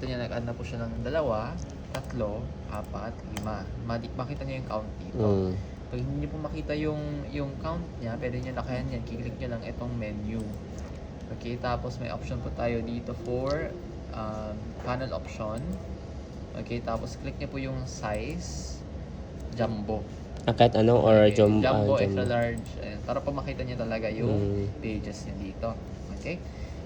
makikita niya nag-add na po siya ng 2, 3, 4, 5. Makita niyo yung count dito. Pag hindi niyo po makita yung count niya, pwede niyo lakayan yan. Kiklik niyo lang itong menu. Okay, tapos may option po tayo dito for panel option. Okay, tapos click niyo po yung size, jumbo. Kahit anong or Okay, jumbo, extra large. Ayan, para po makita niyo talaga yung pages niya dito. Okay?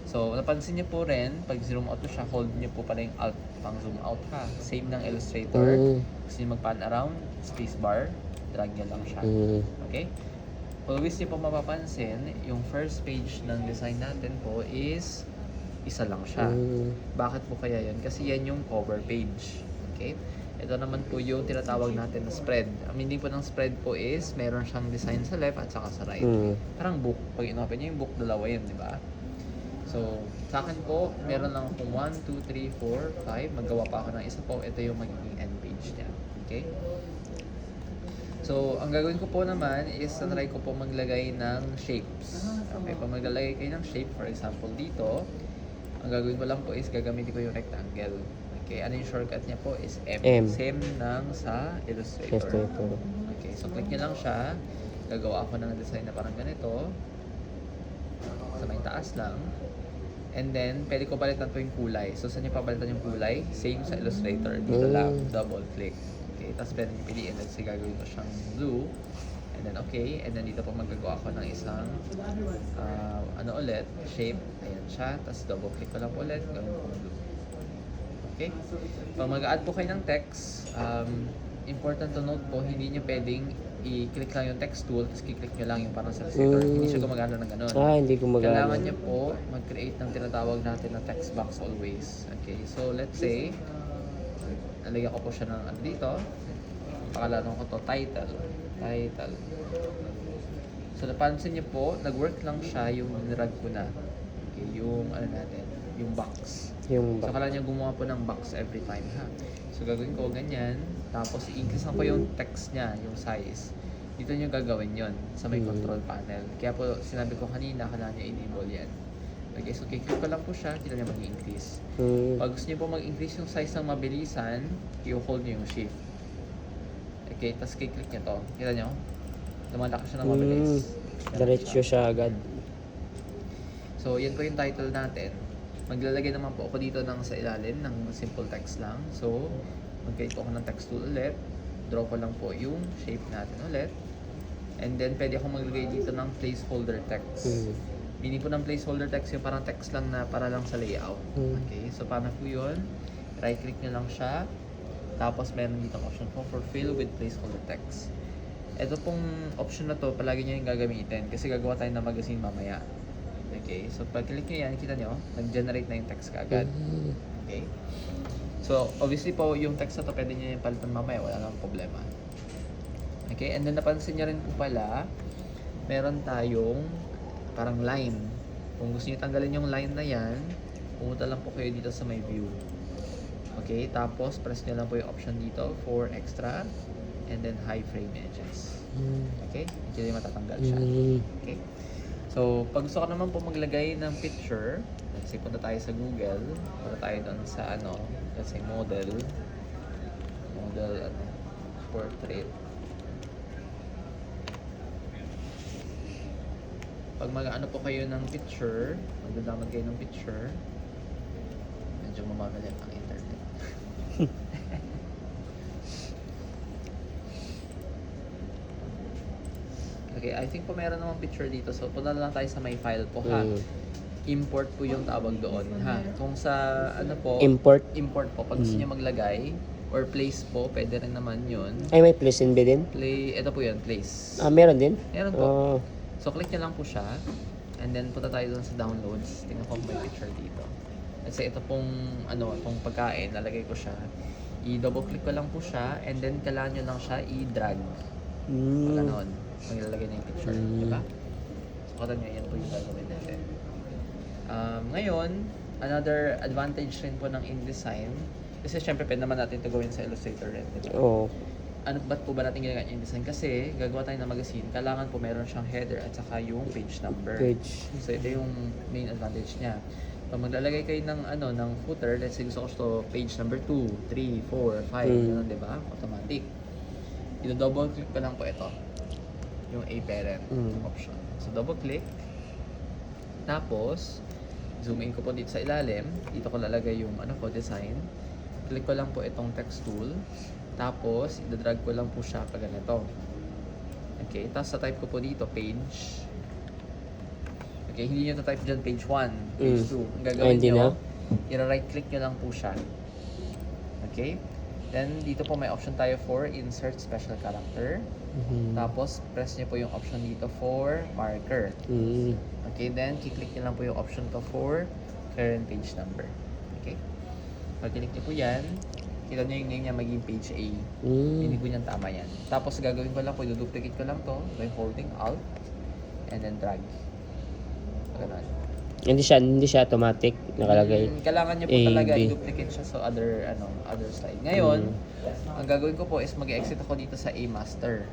So, napansin niyo po rin, pag zoom out po siya, hold niyo po pala yung alt pang zoom out ha. Same ng Illustrator. Gusto niyo mag-pan around, spacebar, drag niyo lang siya. Okay? Always niyo po mapapansin, yung first page ng design natin po is isa lang siya. Bakit po kaya yun? Kasi yan yung cover page. Okay? Ito naman po yung tinatawag natin na spread. Ang meaning po ng spread po is meron siyang design sa left at saka sa right. Parang book. Pag inopen niyo yung book, dalawa yun, di ba? So, sa akin po, meron lang akong 1, 2, 3, 4, 5. Maggawa pa ako ng isa po. Ito yung magiging end page niya. Okay? So, ang gagawin ko po naman is try ko po maglagay ng shapes. Okay, pag maglalagay kayo ng shape, for example dito, ang gagawin ko lang po is gagamitin ko yung rectangle. Okay, ano yung shortcut niya po is M. Same ng sa Illustrator. Okay, so click nyo lang siya. Gagawa ako ng design na parang ganito. Sa may taas lang. And then, pwede ko palitan po yung kulay. So, saan nyo papalitan yung kulay? Same sa Illustrator. Dito lang, double click. Okay, tapos pwede nyo piliin. Let's say, gagawin ko siyang blue. And then, okay. And then, dito po magagawa ko ng isang, shape. Ayan siya. Tapos, double click ko lang po ulit. Gawin ko blue. Okay? Pag mag-add po kayo ng text, important to note po, hindi nyo pwedeng i-click lang yung text tool, tapos i-click nyo lang yung parang sa Illustrator. Hindi siya gumagana ng ganun. Hindi gumagana. Kailangan nyo po mag-create ng tinatawag natin na text box always. Okay, so let's say, nalagyan ko po siya ng ano dito. Pakalanan ko to title. So napansin nyo po, nag-work lang siya yung nirag ko na. Okay, yung ano natin, yung box. So kailangan nyo gumawa po ng box every time ha. So gagawin ko ganyan. Tapos i-increase ko yung text niya, yung size. Dito nyo gagawin yon sa may control panel. Kaya po sinabi ko kanina, kailangan nyo enable yan. Okay, so click ko lang po siya, kita nyo mag-increase. Pag gusto nyo po mag-increase yung size ng mabilisan, i-hold nyo yung shift. Okay, tapos click nyo to. Kita nyo? Lumalaki siya ng mabilis. Diretso siya agad. So, yan po yung title natin. Maglalagay naman po ako dito ng sa ilalim ng simple text lang. So, mag-create po ako ng text tool ulit. Draw ko lang po yung shape natin ulit. And then, pwede akong maglagay dito ng placeholder text. Meaning po ng placeholder text yung parang text lang na para lang sa layout. Okay, so paano po yun? Right-click nyo lang siya. Tapos, meron dito option po for fill with placeholder text. Ito pong option na to, palagi nyo yung gagamitin kasi gagawa tayo ng magazine mamaya. Okay, so pag-click nyo yan, kita nyo, nag-generate na yung text kaagad. Okay? So, obviously po, yung text na to, pwede nyo yung palitan mamaya, wala namang problema. Okay, and then napansin nyo rin po pala, meron tayong parang line. Kung gusto nyo tanggalin yung line na yan, pumunta lang po kayo dito sa may view. Okay, tapos press nyo lang po yung option dito for extra, and then high frame edges. Okay, hindi matatanggal siya. Okay. So, pag gusto ka naman po maglagay ng picture, let's say punta tayo sa Google, punta tayo doon sa let's say model, portrait. Pag mag-ano po kayo ng picture, magdadamag kayo ng picture, medyo mamagali ang internet. Okay, I think po meron namang picture dito. So, punta na lang tayo sa may file po ha. Import po yung tawag doon ha. Kung sa import po. Pag gusto niyo maglagay or place po, pwede rin naman yun. Ay, may place in din? Ito po yun, place. Meron din? Meron po. So, click nyo lang po siya. And then, punta tayo doon sa downloads. Tingnan ko kung may picture dito. Kasi ito pong, itong pagkain, lalagay ko siya. I-double click ko lang po siya. And then, kailangan nyo lang siya i-drag. Pag ganon, maglalagay na yung picture. Diba? So, kata nyo, yan po yung gagawin natin. Ngayon, another advantage rin po ng InDesign. Kasi syempre, pwede naman natin ito gawin sa Illustrator rin. Diba? Oo. Ba't po ba natin ginagawa yung design? Kasi gagawa tayo ng magazine, kailangan po meron siyang header at saka yung page number. So ito yung main advantage niya. Pag maglalagay kayo ng ng footer, let's say gusto ko ito page number 2, 3, 4, 5, ganun, di ba? Automatic. I-double click ko lang po ito. Yung A parent option. So double click. Tapos zoom in ko po dito sa ilalim. Dito ko lalagay yung design. Click ko lang po itong text tool. Tapos i-drag ko lang po siya pa ganito. Okay, tapos sa type ko po dito page. Okay, hindi nyo type dyan page 1, page 2. Ang gagawin Hindi nyo, na? i-right click nyo lang po siya. Okay? Then, dito po may option tayo for insert special character. Tapos, press nyo po yung option dito for marker. Okay, then, kiklik nyo lang po yung option to for current page number. Okay? Pag click nyo po yan, kita nyo yung name niya maging page A. Hindi po niyan tama yan. Tapos, gagawin ko lang po, i-duplicate ko lang to by holding Alt and then drag. Ganun. Hindi siya automatic nakalagay. Kailangan niyo po A, talaga B. i-duplicate siya sa other slide. Ngayon, ang gagawin ko po is mag-exit ako dito sa A master.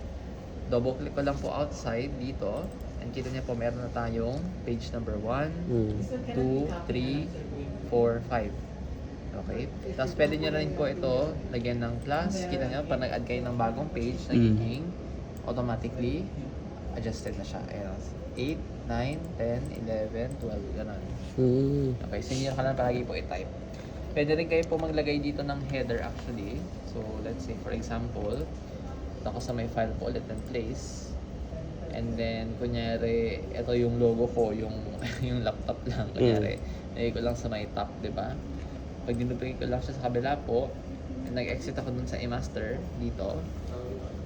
Double click ko lang po outside dito. And kita niyo po meron na tayong page number 1, 2, 3, 4, 5. Okay? Tapos pwede niyo rin po ito lagyan ng plus. Kita niyo pag nag-add kayo ng bagong page, nagiging automatically adjusted na siya. Ayan. 8, 9, 10, 11, 12, gano'n. Okay, so hindi na lang palagi po i-type. Pwede rin kayo po maglagay dito ng header actually. So, let's say for example, ako sa may file po ulit and place. And then, kunyari, ito yung logo ko, yung yung laptop lang. Kunyari, lagay ko lang sa may top, di ba? Pag dinupigay ko lang siya sa kabila po, nag-exit ako dun sa e-master dito.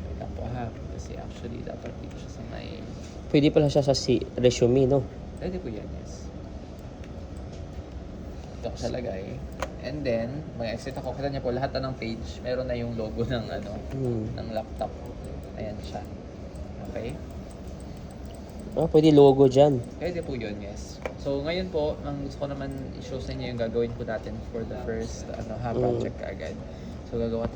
Wait lang po ha, kasi actually dapat dito siya sa may... Pwede pala siya sa resume, no? Pwede po yan, yes. Ito ko siya lagay. And then, mag-exit ako. Kita niya po, lahat na ng page, meron na yung logo ng ng laptop. Ayan siya. Okay? Pwede logo dyan. Pwede po yun, yes. So, ngayon po, ang gusto ko naman i-show sa inyo yung gagawin po natin for the first project agad. So, gagawa tayo